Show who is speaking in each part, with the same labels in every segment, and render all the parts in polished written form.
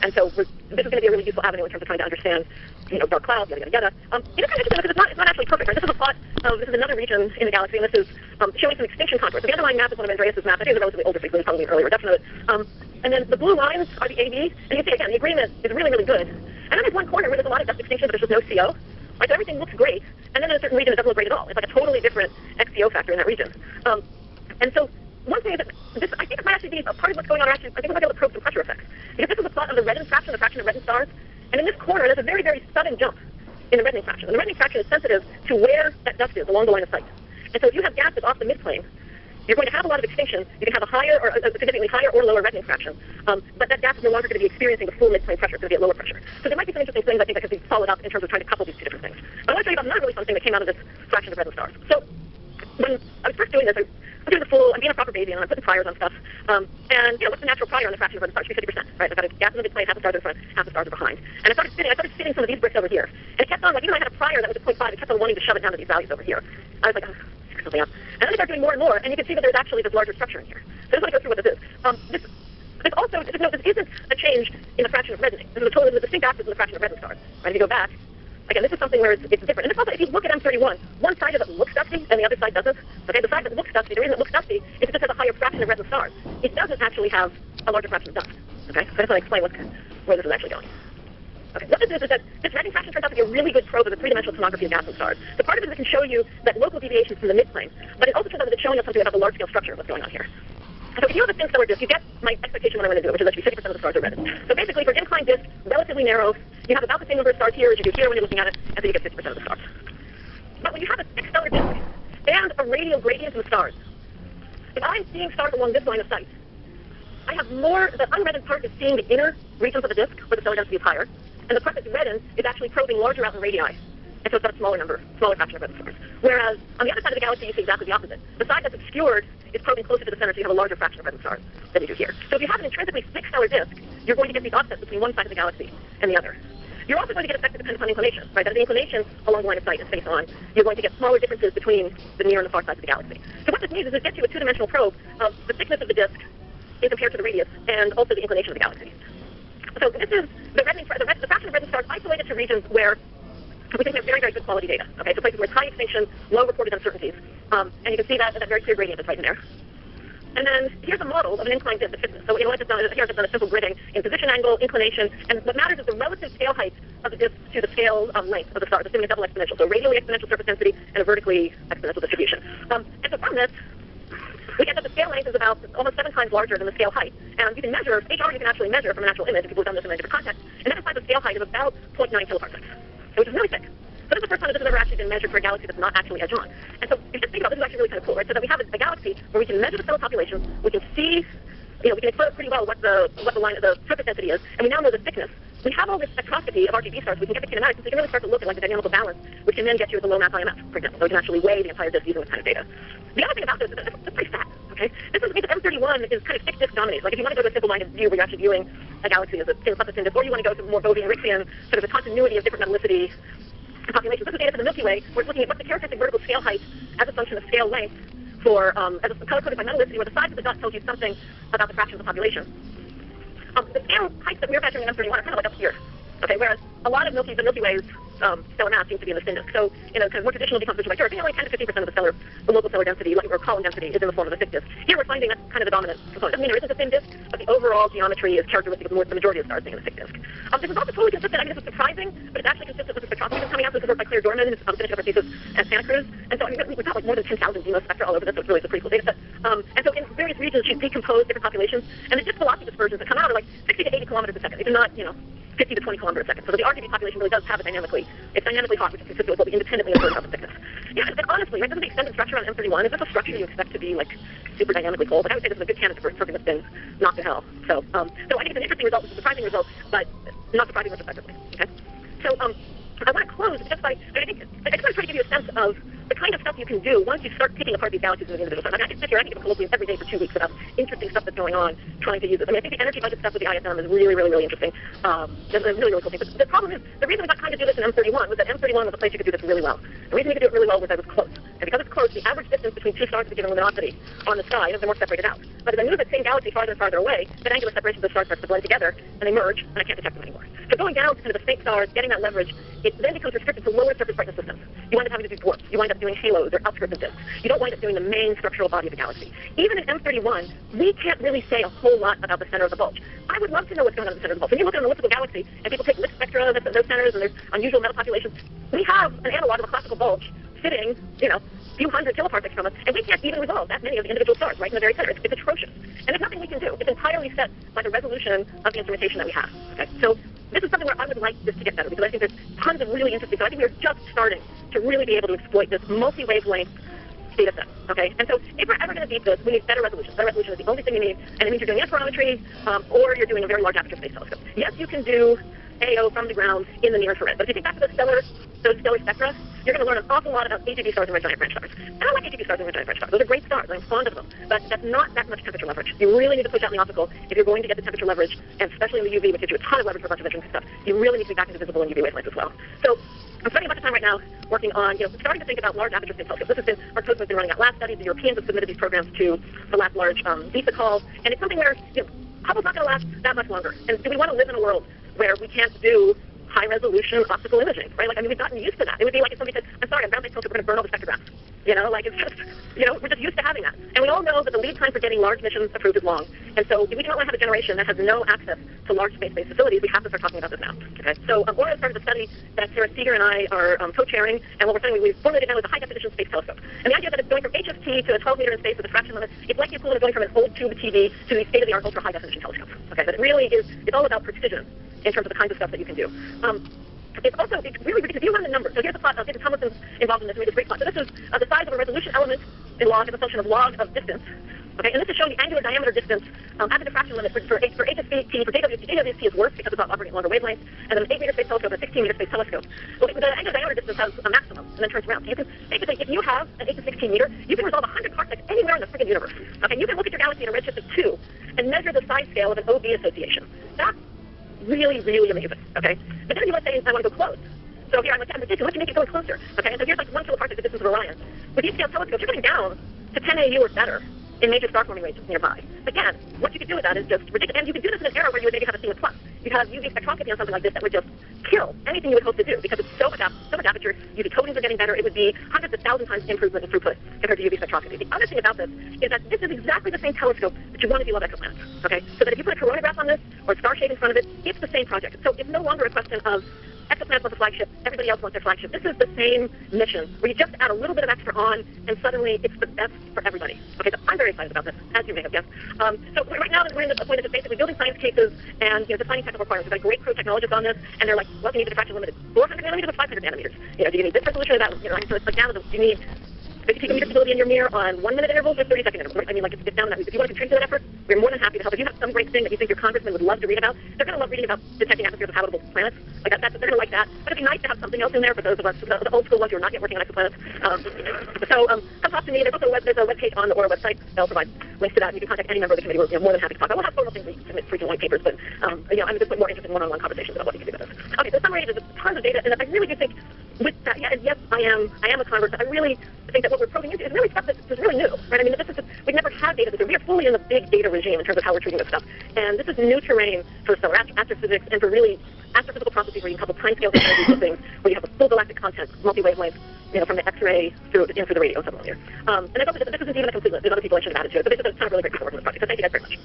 Speaker 1: And so this is going to be a really useful avenue in terms of trying to understand, dark clouds, yada, yada, yada. It's kind of interesting because it's not actually perfect, right? This is a plot this is another region in the galaxy, and this is showing some extinction contours. So the underlying map is one of Andreas's maps. I think it's a relatively older frequency, probably an earlier reduction of it. And then the blue lines are the AV, and you can see, again, the agreement is really, really good. And then there's one corner where there's a lot of dust extinction, but there's just no CO. Right, so everything looks great, and then in a certain region it doesn't look great at all. It's like a totally different XCO factor in that region. And so one thing is that this, I think it might actually be a part of what's going on, or actually, I think we might be able to probe some pressure effects. Because this is a plot of the reddening fraction, the fraction of reddened stars, and in this corner there's a very, very sudden jump in the reddening fraction. And the reddening fraction is sensitive to where that dust is along the line of sight. And so if you have gases off the midplane, you're going to have a lot of extinction. You can have a higher or a significantly higher or lower reddening fraction. But that gas is no longer going to be experiencing the full midplane pressure. It's going to be at lower pressure. So there might be some interesting things I think that could be followed up in terms of trying to couple these two different things. But I want to tell you about another really fun thing that came out of this fraction of reddened stars. So when I was first doing this, I'm being a proper Bayesian, and I'm putting priors on stuff. And, what's the natural prior on the fraction of reddened stars? It should be 50%, right? I've got a gas in the midplane, half the stars are in front, half the stars are behind. And I started spinning some of these bricks over here. And it kept on, even though I had a prior that was at 0.5, it kept on wanting to shove it down to these values over here. I was like, figure something out. And then I started doing more and more, and you can see that there's actually this larger structure in here. So I just want to go through what this is. This also, just note, this isn't a change in the fraction of reddening. This is a distinct axis in the fraction of reddened stars. Right? If you go back, again, this is something where it's different. And it's also, if you look at M31, one side of it looks dusty and the other side doesn't. Okay, the side that looks dusty, the reason it looks dusty is it just has a higher fraction of reddened stars. It doesn't actually have a larger fraction of dust. Okay, so I just want to explain where this is actually going. Okay, what this is that this reddening fraction turns out to be a really good probe of the three-dimensional tomography of gas and stars. So part of it is it can show you that local deviations from the midplane, but it also turns out that it's showing us something about the large-scale structure of what's going on here. So if you have a thin stellar disk, you get my expectation when I'm going to do it, which is that 50% of the stars are reddened. So basically, for an inclined disk, relatively narrow, you have about the same number of stars here as you do here when you're looking at it, and so you get 50% of the stars. But when you have a thick stellar disk and a radial gradient in the stars, if I'm seeing stars along this line of sight, I have more, the unreddened part is seeing the inner regions of the disk where the stellar density is higher, and the part that's reddened is actually probing larger out in radii. And so it's got a smaller fraction of reddened stars. Whereas on the other side of the galaxy, you see exactly the opposite. The side that's obscured is probing closer to the center, so you have a larger fraction of reddened stars than you do here. So if you have an intrinsically thick stellar disk, you're going to get these offsets between one side of the galaxy and the other. You're also going to get effects that depend upon inclination, right? As the inclination along the line of sight is face on, you're going to get smaller differences between the near and the far sides of the galaxy. So what this means is it gets you a two-dimensional probe of the thickness of the disk in compared to the radius and also the inclination of the galaxy. So this is the fraction of reddened stars isolated to regions where we think we have very, very good quality data. Okay, so places where it's high extinction, low reported uncertainties. And you can see that very clear gradient is right in there. And then here's a model of an inclined disk that fits this. So what I've done is here I've done a simple gridding in position angle, inclination, and what matters is the relative scale height of the disk to the scale length of the stars, assuming a double exponential. So radially exponential surface density and a vertically exponential distribution. And so from this, we get that the scale length is about almost 7 times larger than the scale height. And you can measure, HR you can actually measure from an actual image if people have done this in a different context. And that implies the scale height is about 0.9 kiloparsecs, which is really thick. So this is the first time that this has ever actually been measured for a galaxy that's not actually edge on. And so if you just think about this, is actually really kind of cool, right? So that we have a galaxy where we can measure the stellar population, we can see, we can explore pretty well what the line of the surface density is, and we now know the thickness. We have all this spectroscopy of RGB stars, we can get the kinematics, so you can really start to look at like the dynamical balance, which can then get you at the low mass IMF, for example. So we can actually weigh the entire disk using this kind of data. The other thing about this is that it's pretty fat, okay? This means that M31 is kind of thick disk dominated. Like if you want to go to a simple-minded view where you're actually viewing a galaxy as a thin plus a thin disk, or you want to go to more Bovine-Rixian, sort of the continuity of different metallicity populations. This is data for the Milky Way, where it's looking at what's the characteristic vertical scale height as a function of scale length for, as a color-coded by metallicity, where the size of the dot tells you something about the fraction of the population. The scale heights that we're measuring in M31 are kind of like up here. Okay, whereas a lot of the Milky Way's stellar mass seems to be in the thin disk. So in a kind of more traditional decomposition like yours, only 10 to 15% of the local stellar density, or column density, is in the form of a thick disk. Here we're finding that's kind of the dominant component. Doesn't mean there isn't a thin disk, but the overall geometry is characteristic of the majority of stars being in a thick disk. This is also totally consistent. I mean, this is surprising, but it's actually consistent with the spectroscopy that's coming out. This is work by Claire Dorman, who's finishing up her thesis at Santa Cruz. And so I mean, we've got like more than 10,000 DEMO spectra all over this, so it's really a pretty cool data set. And so in various regions, she's decomposed different populations, and the disk velocity dispersions that come out are like 60 to 80 kilometers a second. These are not, 50 to 20 kilometers a second. So the RGB population really does have it dynamically. It's dynamically hot, which is consistent with what we independently infer about the thickness. Yeah, and honestly, right, this is the extended structure on M31. Is this a structure you expect to be like super dynamically cold? But I would say this is a good candidate for something that's been knocked to hell. So I think it's an interesting result, it's a surprising result, but not surprising retrospectively. Okay. So I want to close just by, I just want to try to give you a sense of the kind of stuff you can do once you start picking apart these galaxies into individual stars. I mean, I can sit here, I can give colloquiums every day for 2 weeks about interesting stuff that's going on, trying to use this. I mean, I think the energy budget stuff with the ISM is really, really, really interesting. It's a really, really cool thing. But the problem is, the reason we got time to do this in M31 was that M31 was a place you could do this really well. The reason we could do it really well was that it was close. And because it's close, the average distance between two stars at a given luminosity on the sky, they're more separated out. But as I move that same galaxy farther and farther away, that angular separation of the stars starts to blend together, and they merge, and I can't detect them anymore. So going down to kind of the faint stars, getting that leverage, it then becomes restricted to lower surface brightness systems. You wind up having to do dwarfs. You wind up doing halos or outskirts of disks. You don't wind up doing the main structural body of the galaxy. Even in M31, we can't really say a whole lot about the center of the bulge. I would love to know what's going on in the center of the bulge. When you look at an elliptical galaxy and people take lit spectra of those centers and there's unusual metal populations, we have an analog of a classical bulge sitting, a few hundred kiloparsecs from us, and we can't even resolve that many of the individual stars right in the very center. It's atrocious. And there's nothing we can do. It's entirely set by the resolution of the instrumentation that we have. Okay? So this is something where I would like this to get better, because I think there's tons of really interesting stuff. I think we're just starting to really be able to exploit this multi-wavelength data set. Okay? And so if we're ever going to beat this, we need better resolution. Better resolution is the only thing we need, and it means you're doing interferometry or you're doing a very large aperture space telescope. Yes, you can do AO from the ground in the near infrared. But if you think back to those stellar spectra, you're going to learn an awful lot about AGB stars and red giant branch stars. And I like AGB stars and red giant branch stars. Those are great stars. I'm fond of them. But that's not that much temperature leverage. You really need to push out in the optical if you're going to get the temperature leverage, and especially in the UV, which gives you a ton of leverage for a bunch of interesting stuff. You really need to be back into visible and UV wavelengths as well. So I'm spending a bunch of time right now working on, starting to think about large aperture space telescopes. This has been, our COSMO has been running out lab studies. The Europeans have submitted these programs to the last large VISA calls. And it's something where, Hubble's not going to last that much longer. And do we want to live in a world where we can't do high-resolution optical imaging, right? We've gotten used to that. It would be like if somebody said, I'm sorry, I'm ground-based telescope, we're going to burn all the spectrographs. It's just, we're just used to having that. And we all know that the lead time for getting large missions approved is long. And so if we do not want to have a generation that has no access to large space-based facilities, we have to start talking about this now. Okay? So Laura started a study that Sarah Seeger and I are co-chairing, and what we're saying, we've formulated now as a high-definition space telescope. And the idea that it's going from HFT to a 12-meter in space with a fraction limit, it's like the equivalent of going from an old tube TV to the state-of-the-art ultra-high-definition telescope. Okay? But it really is, it's all about precision in terms of the kinds of stuff that you can do. It's really good because you run the numbers. So here's a plot. David Tomlinson's involved in this. We made this great plot. So this is the size of a resolution element in log as a function of log of distance. Okay, and this is showing the angular diameter distance at the diffraction limit for HST, for JWST. JWST is worse because it's operating at longer wavelengths, and then an 8-meter space telescope and a 16-meter space telescope. Well, the angular diameter distance has a maximum and then turns around. So you can basically, if you have an 8 to 16 meter, you can resolve 100 parsecs anywhere in the freaking universe. Okay, you can look at your galaxy in a redshift of 2 and measure the size scale of an OB association. That's really, really amazing. Okay, but then you let's say I want to go close. So here I'm ridiculous. Let's make it go closer. Okay, and so here's like 1 kiloparsec the distance of Orion. With these scale telescopes, you're getting down to 10 AU or better in major star forming ranges nearby. Again, what you could do with that is just ridiculous. And you could do this in an era where you would maybe have a thing of plus. You'd have UV spectroscopy on something like this that would just kill anything you would hope to do because it's so much aperture. UV coatings are getting better. It would be hundreds of thousand times improvement in throughput compared to UV spectroscopy. The other thing about this is that this is exactly the same telescope that you want if you love exoplanets. Okay, so that if you put a coronagraph on this or a star shade in front of it, it's the same project. So it's no longer a question of exoplanets wants a flagship, everybody else wants their flagship. This is the same mission where you just add a little bit of extra on and suddenly it's the best for everybody. Okay, so I'm very excited about this, as you may have guessed. So right now we're in the point of just basically building science cases and defining technical requirements. We've got a great crew of technologists on this, and they're like, well, you need the diffraction limit at 400 nanometers or 500 nanometers. Do you need this resolution or that? So it's like down to you need 50 picometer stability in your mirror on 1-minute intervals or 30-second intervals. I mean, like, it's down to that. If you want to contribute to that effort, we're more than happy to help. If you have some great thing that you think your congressman would love to read about, they're going to love reading about detecting atmospheres of habitable planets. Like they're going to like that. But it'd be nice to have something else in there for those of us, the old school ones who are not yet working on exoplanets. Come talk to me. There's also there's a webpage on the Aura website. They'll provide links to that. You can contact any member of the committee. We're more than happy to talk. I will have formal things we submit frequent white papers, but I'm just more interested in one-on-one conversations about what you can do with this. Okay, so summary is tons of data, and I really do think with that, yes, I am a convert, but I really think that what we're probing into is really stuff that's really new, right? I mean, we've never had data this way. We are fully in the big data regime in terms of how we're treating this stuff. And this is new terrain for stellar astrophysics and for really astrophysical processes where you can couple timescales and energies and things, where you have a full galactic content, multi-wavelength, from the X-ray through the radio submillimeter. And this isn't even a complete list. There's other people I should have added to it, but this is a ton of really great people working on this project. So thank you guys very much.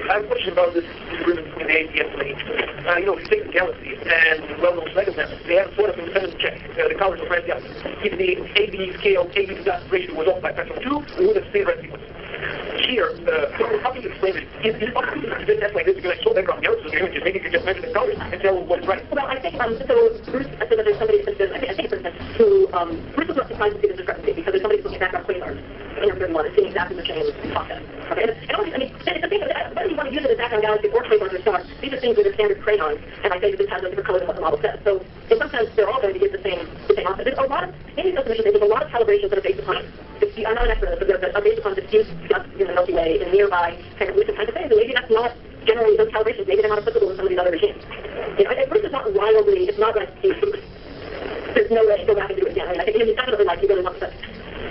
Speaker 2: I have a question about this agreement between the ATS and the H. If you take the galaxy and well-known megaplanets, they have sort of independent check. The coverage of red galaxy. If the AB scale, AB to that ratio was off by a factor of 2, we would have stayed red sequence. Here, how can you explain it? Is it possible to do that like this because I saw background analysis of the images, maybe you could just measure the colors and tell what's right?
Speaker 1: Well, I think, so Bruce, I said that there's somebody, I think for instance, who, Bruce was not surprised to see this discrepancy because there's somebody looking at background quasars in your third one and seeing exactly the same process. Okay, and also, I mean, it's the thing that, whether you want to use it as background galaxy or quasars or stars, these are things with a standard crayons, and I say that this has a different color than what the model says. So, in some sense, they're all going to give the same offset. There's a lot of, in these estimations, there's a lot of calibrations that are based upon, I'm not an expert in this, but are based upon diffuse stuff in the Milky Way and nearby kind of recent kinds of things, and maybe that's not generally those calibrations, maybe they're not applicable in some of these other regimes. You know, Bruce is not wildly, it's not like there's no way to go back and do it again. I mean, I think it's definitely like you really want to.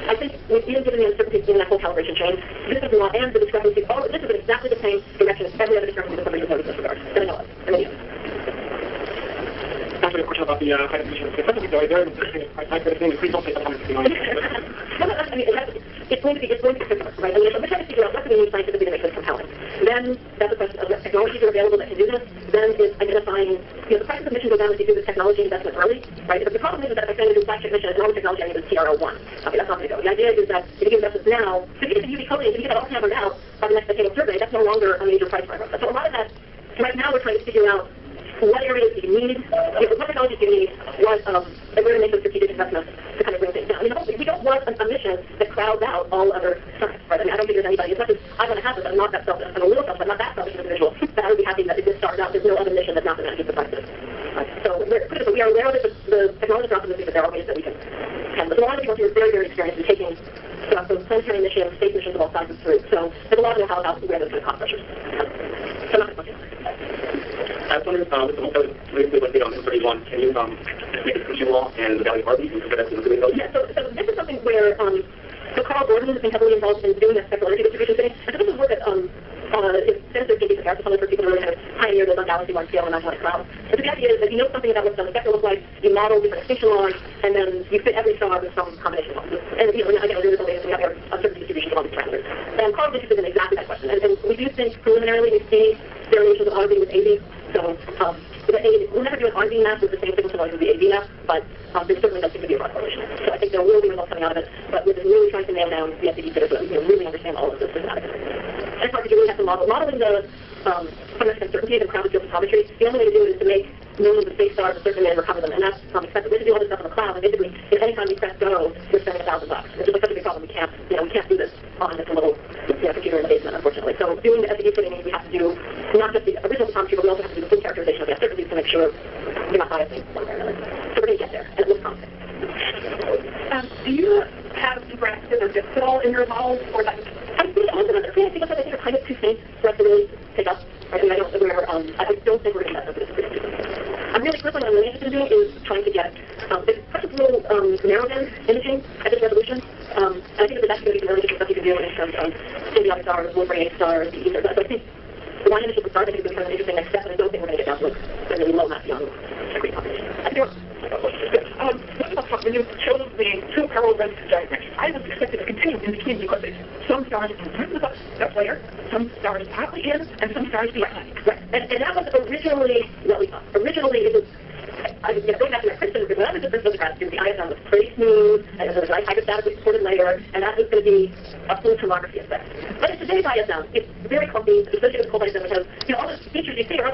Speaker 1: I think even given the uncertainty in that whole calibration chain, this is not, and the discrepancy, this is in exactly the same direction as every other discrepancy that somebody has noticed in this regard, that I know of.
Speaker 2: Actually, a question about the high definition. It's such a big story. They're I could think, please don't say something that's going on.
Speaker 1: I mean, it's going to be difficult, right? I mean, if we're trying to figure out what do we need scientifically to make this compelling, then that's a question of what technologies are available that can do this. Then it's identifying, the price of the mission goes down as you do this technology investment early, right? But the problem is that if I'm going to do flagship mission, and all the technology I need is TRO1. Okay, that's not going to go. The idea is that if you do investments now, if you get the UV coding, if you get it all hammered out by the next decadal survey, that's no longer a major price driver. So a lot of that, right now we're trying to figure out what areas do you need, what technologies do you need, what, and we're going to make those strategic investments to kind of bring things down. I mean, we don't want a mission that crowds out all other science, right? I mean, I don't think there's anybody, as much as I want to have this, I'm not that selfish, I'm a little selfish, I'm not that selfish an individual, that I would be happy that if this starts out, there's no other mission that's not going to manage the prices. Right? So we are aware that the technology is not optimistic, but there are ways that we can handle it. So a lot of people here are very, very experienced in taking stuff, those planetary missions, space missions of all sizes through. So there's a lot of know-how about where those kind of cost pressures. So not much.
Speaker 2: I was wondering, with the whole related with on M31, can you make a switching law and the value of Harvey?
Speaker 1: Yeah, so this is something where, so Carl Gordon has been heavily involved in doing that spectral energy distribution thing, and so this is work that, sensors can be compared to something for people who really kind of pioneer those on galaxy-wide scale and non-galactic clouds. And so the idea is that you know something about what the spectrum looks like, you model different extinction laws, and then you fit every star with some combination of them. And, again, we're doing this we have our uncertainty distribution of all these parameters. And Carl is interested in exactly that question. And we do think preliminarily we see variations of RV with AV. So we'll never do an RV map with the same signal as the AV map, but there certainly does seem to be a broad correlation. So I think there will be results coming out of it, but we're just really trying to nail down the FDD so that we really understand all of this systematically. And part because you really have to modeling the fundamental uncertainty and crowded field photogrammetry. The only way to do it is to make known the space stars a certain way and recover them, and that's expensive. We have to do all this stuff in the cloud, and basically, if any time we press go, we're spending $1,000. It's just like such a big problem. We can't do this on just a little computer in the basement, unfortunately. So doing the FDD footing means we have to do not just the original photogrammetry, but we also have to do the full characterization of the uncertainties to make sure we're not biasing one way or another. So we're going to get there, and it looks promising.
Speaker 3: Do you have differences or dips at all in your models, or that?
Speaker 1: I think I think are kind of too faint for us to really pick up. Right? I mean, I don't think we're going to get this. I'm really quickly what I'm really interested in doing is trying to get there's such a little narrowband imaging at this resolution. And I think that's going to be some really interesting stuff you can do in terms of symbiotic stars, Wolverine stars, the ether. So I think the line image of the stars I think is kind of an interesting next step, and I don't think we're going to get down to a really low mass beyond a great combination.
Speaker 3: When you chose the two parallel density diagrams, I was expected to continue in between because some stars in the that's layer, some stars partly in, and some stars behind.
Speaker 1: Right. And that was originally what we thought. Originally, it was, going back to my Christian, because when I was just photographed, the ISM was pretty smooth, and it was a nice hydrostatically supported layer, and that was going to be a full tomography effect. But in today's ISM, it's very clumpy, it's associated with cold ISM, because all the features you see are